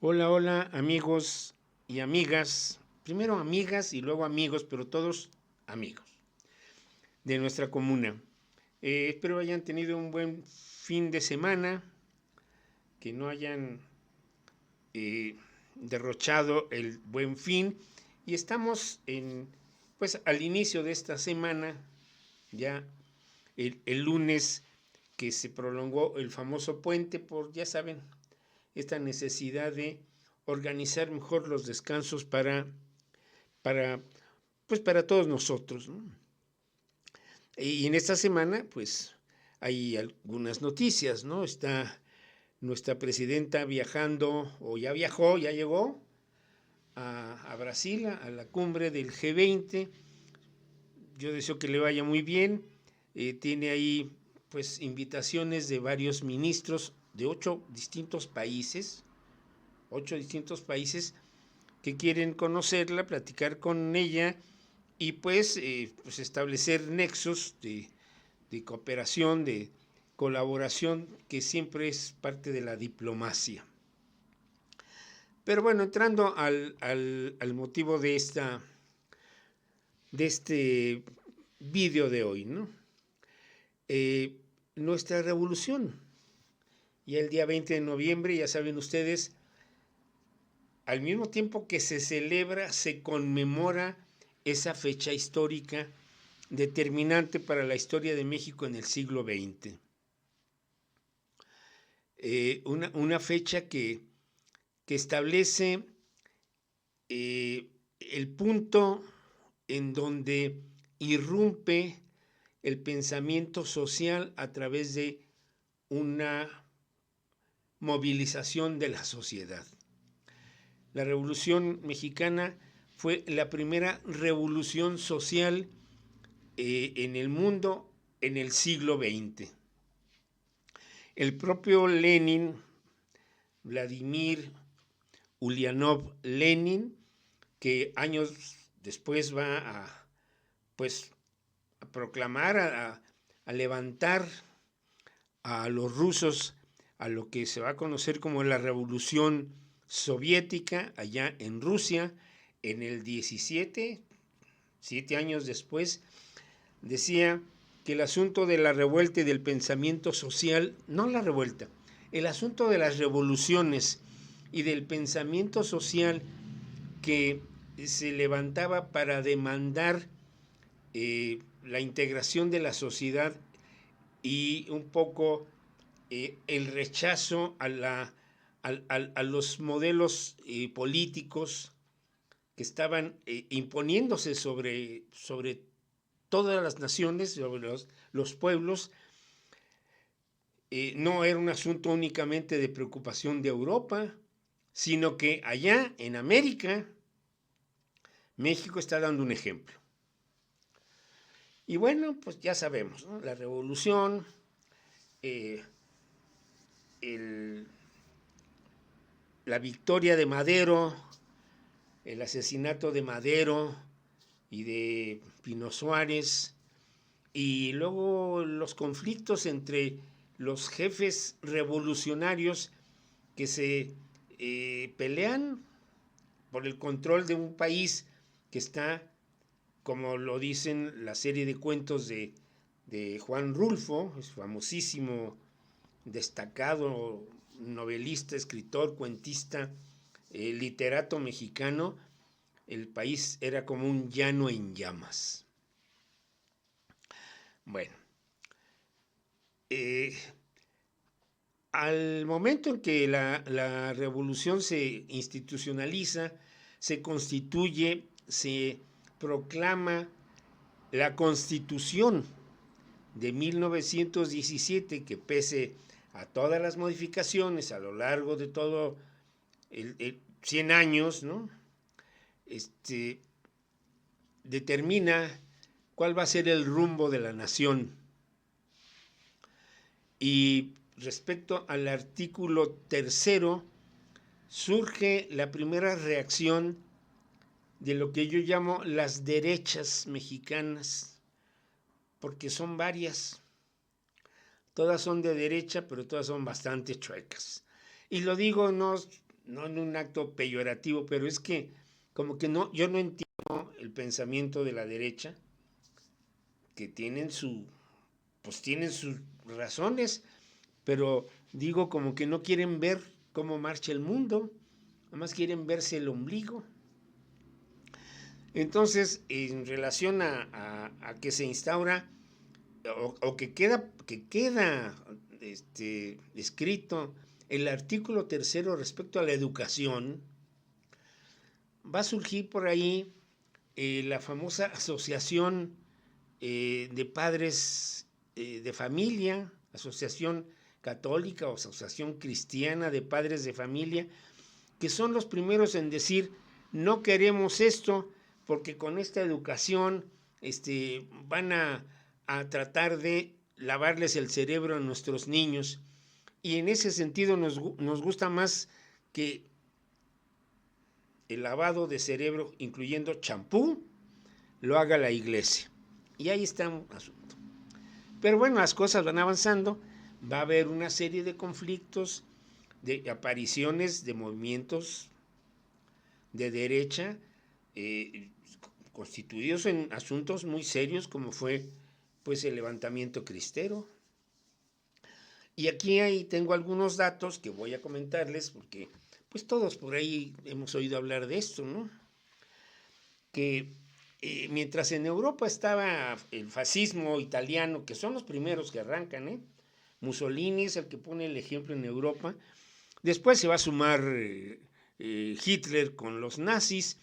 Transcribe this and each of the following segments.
Hola, hola amigos y amigas, primero amigas y luego amigos, pero todos amigos de nuestra comuna. Espero hayan tenido un buen fin de semana, que no hayan eh, derrochado el buen fin y estamos pues al inicio de esta semana, ya el lunes que se prolongó el famoso puente por, ya saben, esta necesidad de organizar mejor los descansos para, pues para todos nosotros, ¿no? Y en esta semana, pues hay algunas noticias, ¿no? Está nuestra presidenta viajando, o ya viajó, ya llegó a Brasil, a la cumbre del G20. Yo deseo que le vaya muy bien. Tiene ahí, pues, invitaciones de varios ministros de ocho distintos países que quieren conocerla, platicar con ella y pues establecer nexos de cooperación, de colaboración, que siempre es parte de la diplomacia. Pero bueno, entrando al motivo de este vídeo de hoy, ¿no? Nuestra revolución. Y el día 20 de noviembre, ya saben ustedes, al mismo tiempo que se celebra, se conmemora esa fecha histórica determinante para la historia de México en el siglo XX. Una fecha que establece el punto en donde irrumpe el pensamiento social a través de una movilización de la sociedad. La Revolución Mexicana fue la primera revolución social en el mundo en el siglo XX. El propio Lenin, Vladimir Ulyanov Lenin, que años después va pues, a proclamar, a levantar a los rusos a lo que se va a conocer como la Revolución Soviética allá en Rusia en el 17, 7 años después, decía que el asunto de la revuelta y del pensamiento social, no la revuelta, el asunto de las revoluciones y del pensamiento social que se levantaba para demandar la integración de la sociedad y un poco el rechazo a los modelos políticos que estaban imponiéndose sobre todas las naciones, sobre los pueblos. No era un asunto únicamente de preocupación de Europa, sino que allá en América, México está dando un ejemplo. Y bueno, pues ya sabemos, ¿no? La revolución, eh, la victoria de Madero, el asesinato de Madero y de Pino Suárez, y luego los conflictos entre los jefes revolucionarios que se pelean por el control de un país que está, como lo dicen la serie de cuentos de Juan Rulfo, es famosísimo, destacado novelista, escritor, cuentista, literato mexicano. El país era como un llano en llamas. Bueno, eh, al momento en que la revolución se institucionaliza, se constituye, se proclama la Constitución de 1917, que pese a todas las modificaciones a lo largo de todo el 100 años, ¿no? Determina cuál va a ser el rumbo de la nación. Y respecto al artículo tercero, surge la primera reacción de lo que yo llamo las derechas mexicanas, porque son varias. Todas son de derecha, pero todas son bastante chuecas. Y lo digo no no en un acto peyorativo, pero es que como que no, yo no entiendo el pensamiento de la derecha, que tienen sus razones, pero digo como que no quieren ver cómo marcha el mundo, nada más quieren verse el ombligo. Entonces, en relación a que se instaura o que queda escrito el artículo 3 respecto a la educación, va a surgir por ahí la famosa asociación de padres de familia, asociación católica o asociación cristiana de padres de familia, que son los primeros en decir, no queremos esto porque con esta educación van a tratar de lavarles el cerebro a nuestros niños. Y en ese sentido nos gusta más que el lavado de cerebro, incluyendo champú, lo haga la iglesia. Y ahí está un asunto. Pero bueno, las cosas van avanzando, va a haber una serie de conflictos, de apariciones de movimientos de derecha, constituidos en asuntos muy serios como fue pues el levantamiento cristero. Y aquí tengo algunos datos que voy a comentarles porque pues todos por ahí hemos oído hablar de esto, ¿no? Que mientras en Europa estaba el fascismo italiano, que son los primeros que arrancan, Mussolini es el que pone el ejemplo en Europa, después se va a sumar Hitler con los nazis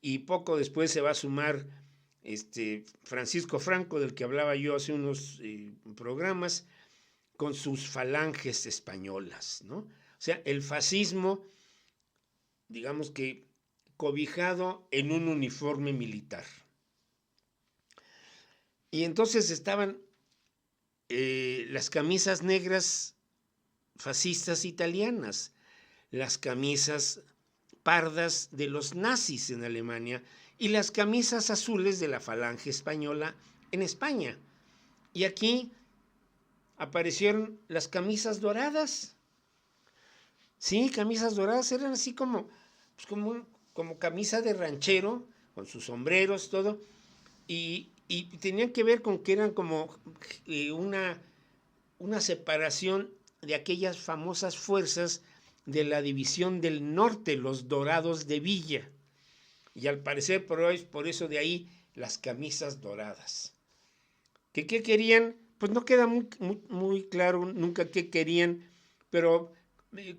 y poco después se va a sumar Francisco Franco, del que hablaba yo hace unos programas, con sus falanges españolas, ¿no? O sea, el fascismo, digamos que cobijado en un uniforme militar. Y entonces estaban las camisas negras fascistas italianas, las camisas pardas de los nazis en Alemania y las camisas azules de la falange española en España. Y aquí aparecieron las camisas doradas. Sí, camisas doradas, eran así como camisa de ranchero, con sus sombreros, todo, y tenían que ver con que eran como una separación de aquellas famosas fuerzas de la División del Norte, los Dorados de Villa. Y al parecer por eso de ahí las camisas doradas. ¿Qué querían? Pues no queda muy claro nunca qué querían, pero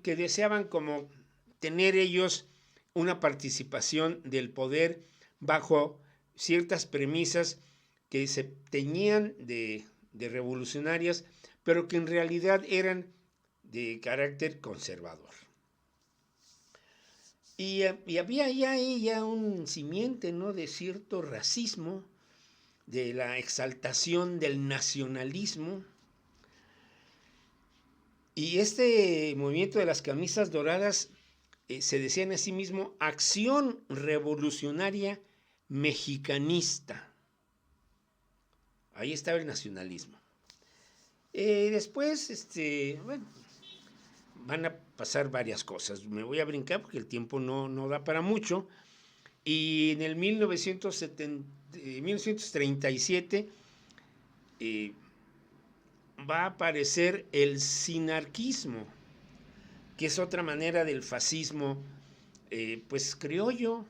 que deseaban como tener ellos una participación del poder bajo ciertas premisas que se teñían de revolucionarias, pero que en realidad eran de carácter conservador. Y había ya un simiente, ¿no?, de cierto racismo, de la exaltación del nacionalismo. Y este movimiento de las camisas doradas se decían a sí mismo Acción Revolucionaria Mexicanista. Ahí estaba el nacionalismo. Después, bueno, van a pasar varias cosas. Me voy a brincar porque el tiempo no da para mucho. Y en el 1937 va a aparecer el sinarquismo, que es otra manera del fascismo, pues criollo,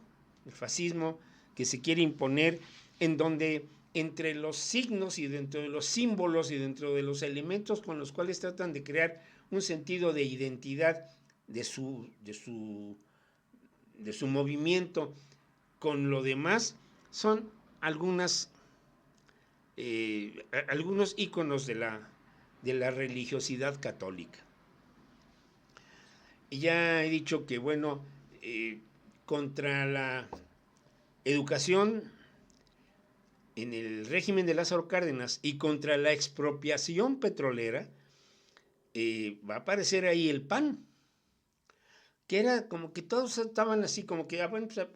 el fascismo que se quiere imponer, en donde entre los signos y dentro de los símbolos y dentro de los elementos con los cuales tratan de crear un sentido de identidad de su movimiento con lo demás, son algunos íconos de la religiosidad católica. Y ya he dicho que, bueno, contra la educación en el régimen de Lázaro Cárdenas y contra la expropiación petrolera, va a aparecer ahí el PAN, que era como que todos estaban así, como que, bueno, pues,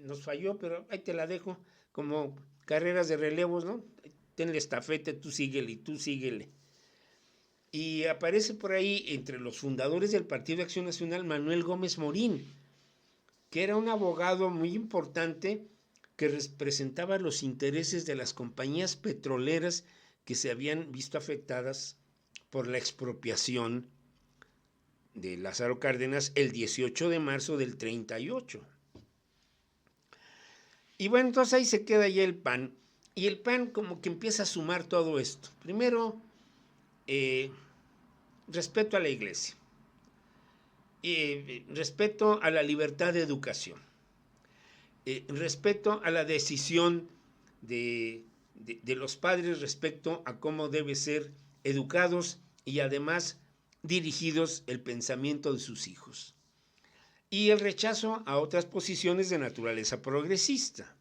nos falló, pero ahí te la dejo, como carreras de relevos, ¿no? Tenle estafeta, tú síguele y tú síguele. Y aparece por ahí entre los fundadores del Partido de Acción Nacional Manuel Gómez Morín, que era un abogado muy importante que representaba los intereses de las compañías petroleras que se habían visto afectadas por la expropiación de Lázaro Cárdenas el 18 de marzo del 38. Y bueno, entonces ahí se queda ya el PAN. Y el PAN como que empieza a sumar todo esto. Primero, respeto a la iglesia. Respeto a la libertad de educación. Respeto a la decisión de los padres respecto a cómo debe ser educados y además dirigidos el pensamiento de sus hijos. Y el rechazo a otras posiciones de naturaleza progresista.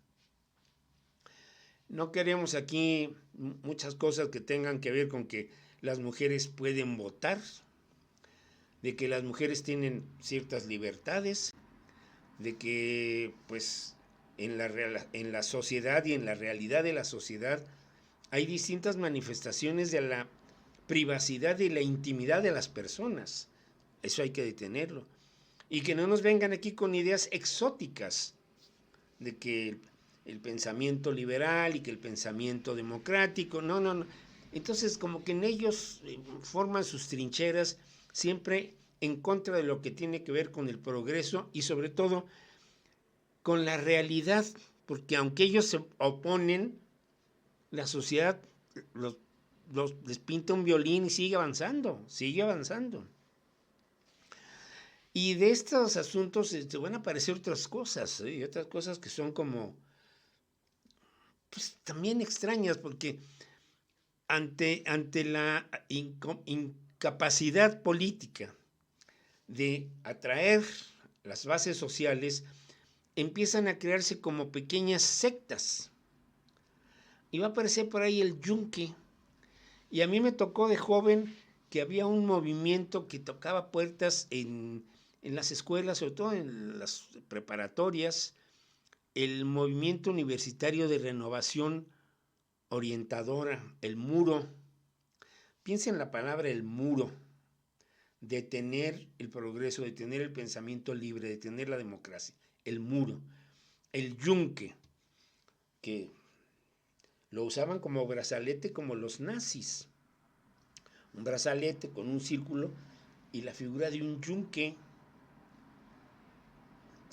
No queremos aquí muchas cosas que tengan que ver con que las mujeres pueden votar, de que las mujeres tienen ciertas libertades, de que pues en la sociedad y en la realidad de la sociedad hay distintas manifestaciones de la privacidad y la intimidad de las personas. Eso hay que detenerlo. Y que no nos vengan aquí con ideas exóticas de que el pensamiento liberal y que el pensamiento democrático, no. Entonces como que en ellos forman sus trincheras siempre en contra de lo que tiene que ver con el progreso y sobre todo con la realidad, porque aunque ellos se oponen, la sociedad les pinta un violín y sigue avanzando. Y de estos asuntos van a aparecer otras cosas, otras cosas que son como, pues también extrañas, porque ante la incapacidad política de atraer las bases sociales, empiezan a crearse como pequeñas sectas. Y va a aparecer por ahí el yunque. Y a mí me tocó de joven que había un movimiento que tocaba puertas en las escuelas, sobre todo en las preparatorias, el movimiento universitario de renovación orientadora, el muro. Piensa en la palabra el muro, detener el progreso, detener el pensamiento libre, detener la democracia, el muro, el yunque, que lo usaban como brazalete como los nazis, un brazalete con un círculo y la figura de un yunque,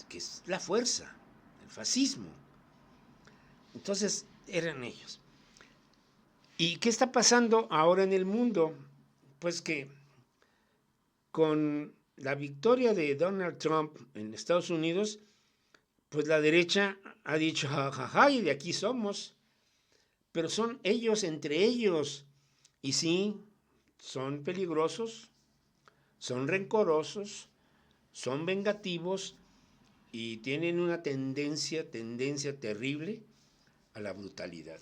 que es la fuerza, el fascismo. Entonces eran ellos. ¿Y qué está pasando ahora en el mundo? Pues que con la victoria de Donald Trump en Estados Unidos, pues la derecha ha dicho, jajaja, y de aquí somos. Pero son ellos entre ellos. Y sí, son peligrosos, son rencorosos, son vengativos y tienen una tendencia terrible a la brutalidad.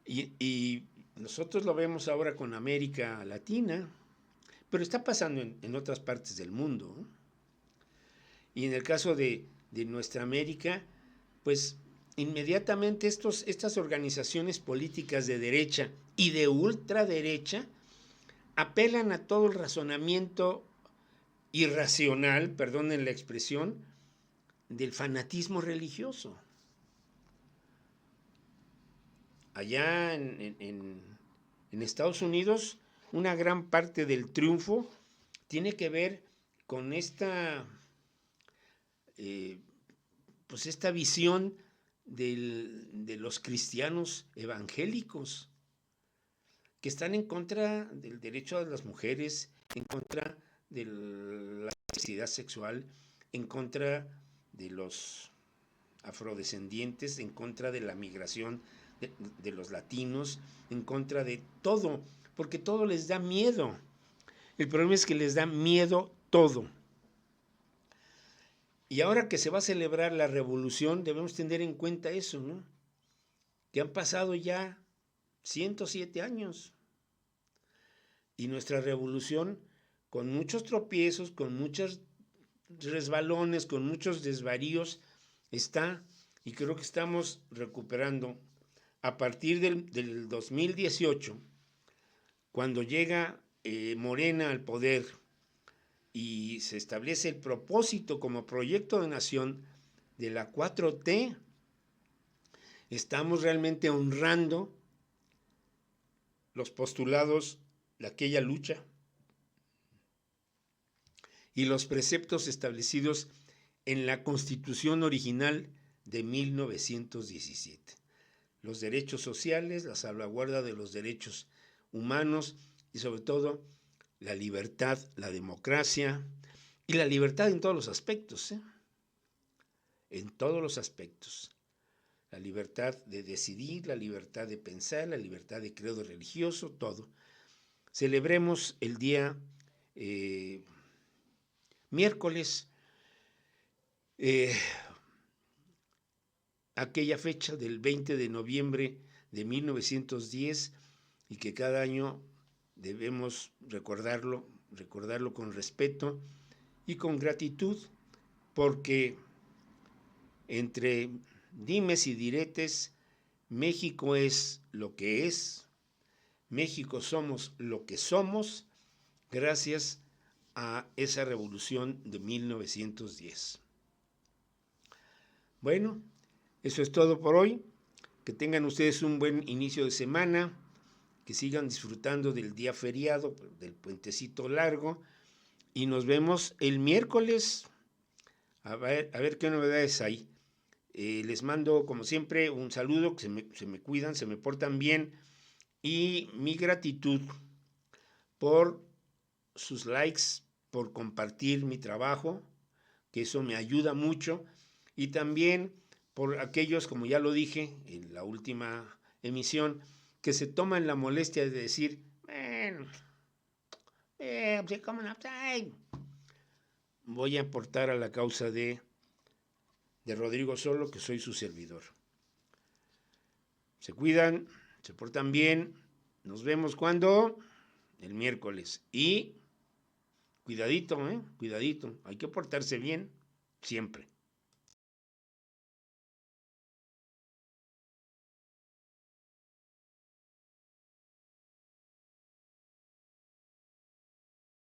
Y nosotros lo vemos ahora con América Latina, pero está pasando en otras partes del mundo, ¿no? Y en el caso de nuestra América, pues inmediatamente estas organizaciones políticas de derecha y de ultraderecha apelan a todo el razonamiento irracional, perdonen la expresión, del fanatismo religioso. Allá en Estados Unidos, una gran parte del triunfo tiene que ver con esta visión de los cristianos evangélicos que están en contra del derecho de las mujeres, en contra de la diversidad sexual, en contra de los afrodescendientes, en contra de la migración de los latinos, en contra de todo, porque todo les da miedo. El problema es que les da miedo todo. Y ahora que se va a celebrar la revolución, debemos tener en cuenta eso, ¿no? Que han pasado ya 107 años. Y nuestra revolución, con muchos tropiezos, con muchos resbalones, con muchos desvaríos, está, y creo que estamos recuperando a partir del 2018, cuando llega Morena al poder y se establece el propósito como proyecto de nación de la 4T, estamos realmente honrando los postulados de aquella lucha y los preceptos establecidos en la Constitución original de 1917. Los derechos sociales, la salvaguarda de los derechos humanos y sobre todo la libertad, la democracia y la libertad en todos los aspectos, en todos los aspectos. La libertad de decidir, la libertad de pensar, la libertad de credo religioso, todo. Celebremos el día miércoles, aquella fecha del 20 de noviembre de 1910 y que cada año debemos recordarlo con respeto y con gratitud, porque entre dimes y diretes, México es lo que es, México somos lo que somos, gracias a esa revolución de 1910. Bueno, eso es todo por hoy. Que tengan ustedes un buen inicio de semana, que sigan disfrutando del día feriado, del puentecito largo, y nos vemos el miércoles. A ver qué novedades hay. Les mando, como siempre, un saludo, que se me cuidan, se me portan bien, y mi gratitud por sus likes, por compartir mi trabajo, que eso me ayuda mucho, y también por aquellos, como ya lo dije en la última emisión, que se toman la molestia de decir, bueno, voy a aportar a la causa de Rodrigo Solo, que soy su servidor. Se cuidan, se portan bien, nos vemos cuando, el miércoles, y cuidadito, cuidadito, hay que portarse bien siempre.